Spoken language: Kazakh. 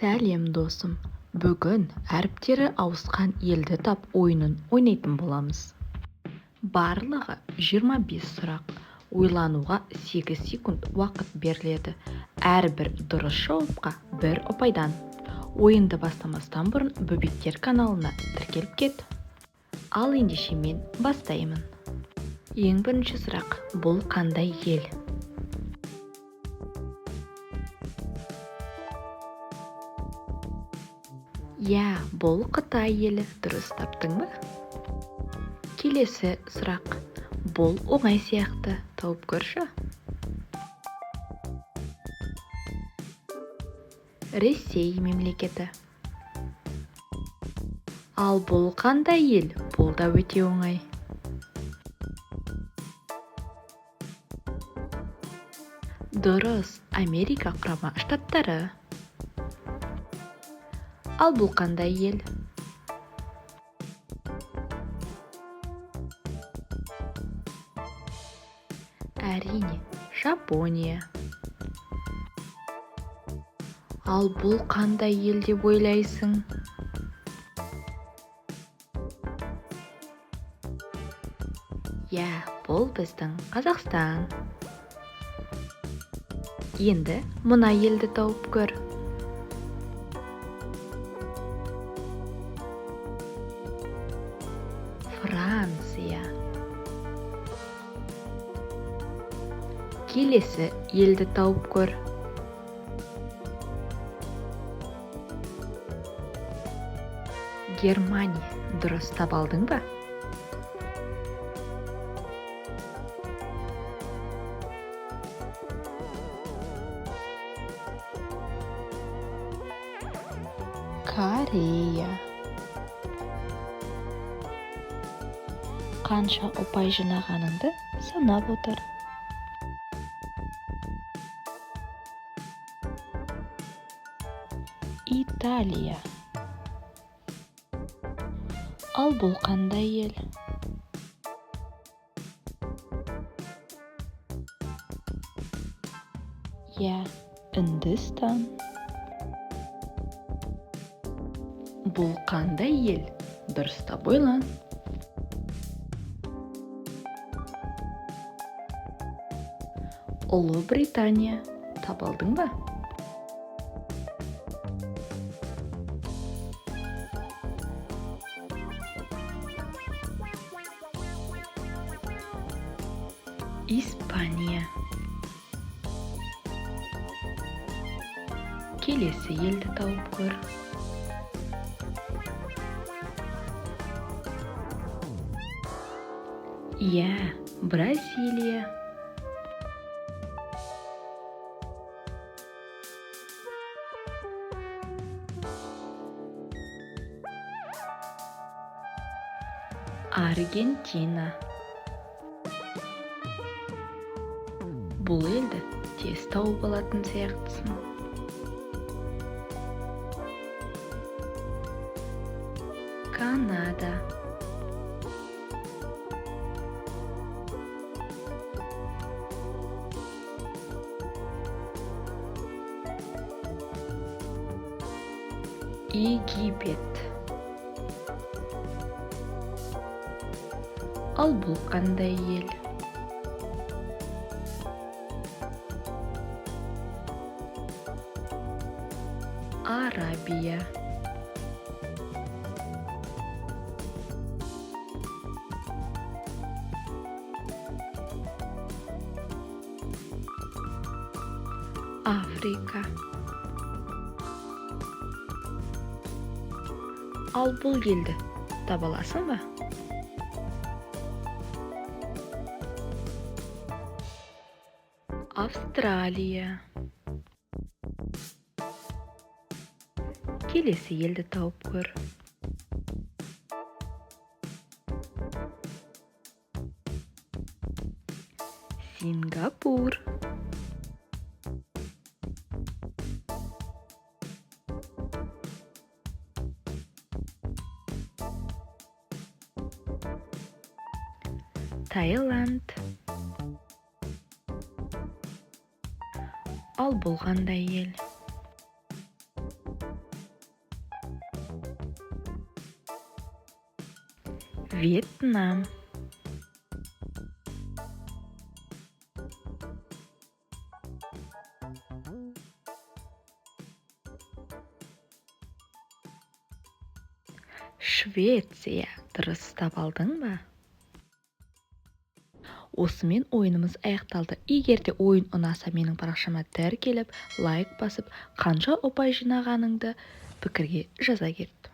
Сәлем досым. Бүгін әріптері ауысқан елді тап ойынын ойнайтын боламыз. Барлығы 25 сұрақ. Ойлануға 8 секунд уақыт беріледі. Әрбір дұрыс жауапқа 1 ұпайдан. Ойынды бастамастан бұрын Бөбектер каналына тіркеліп кет. Ал ендеше мен бастаймын. Ең бірінші сұрақ: бұл қандай ел? Бұл Қытай елі. Дұрыс таптың ба? Келесі сұрақ: бұл оңай сияқты, тауып көрші. Ресей мемлекеті. Ал бұл қандай ел? Бұл да өте оңай. Дұрыс, Америка құрама штаттары. Ал бұл қандай ел? Әрине, Жапония. Ал бұл қандай ел деп ойлайсың? Бұл біздің Қазақстан. Енді мына елді тауып көр. Франция. Келесі елді тауып көр. Германия. Дұрыс таба алдың ба? Корея. Қанша ұпай жинағаныңды санап отыр. Италия. Ал бұл қандай ел? Үндістан. Бұл қандай ел? Дұрыстап ойлан. Ұлыбритания. Таба алдың ба? Испания. Келесі елді тауып көр. Бразилия. Аргентина. Бұл елді тез тауып алатын сияқтысың. Канада. Египет. Ал бұл қандай ел? Арабия. Африка. Ал бұл елді таба аласың ба? Австралия. Келесі елді тауып көр. Сингапур. Таиланд. Ал бұл қандай ел? Вьетнам. Швеция. Дұрыс таба алдың ба? Осымен ойынымыз аяқталды. Егер де ойын ұнаса, менің парақшама тіркеліп, лайк басып, қанша ұпай жинағаныңды пікірге жаза кет.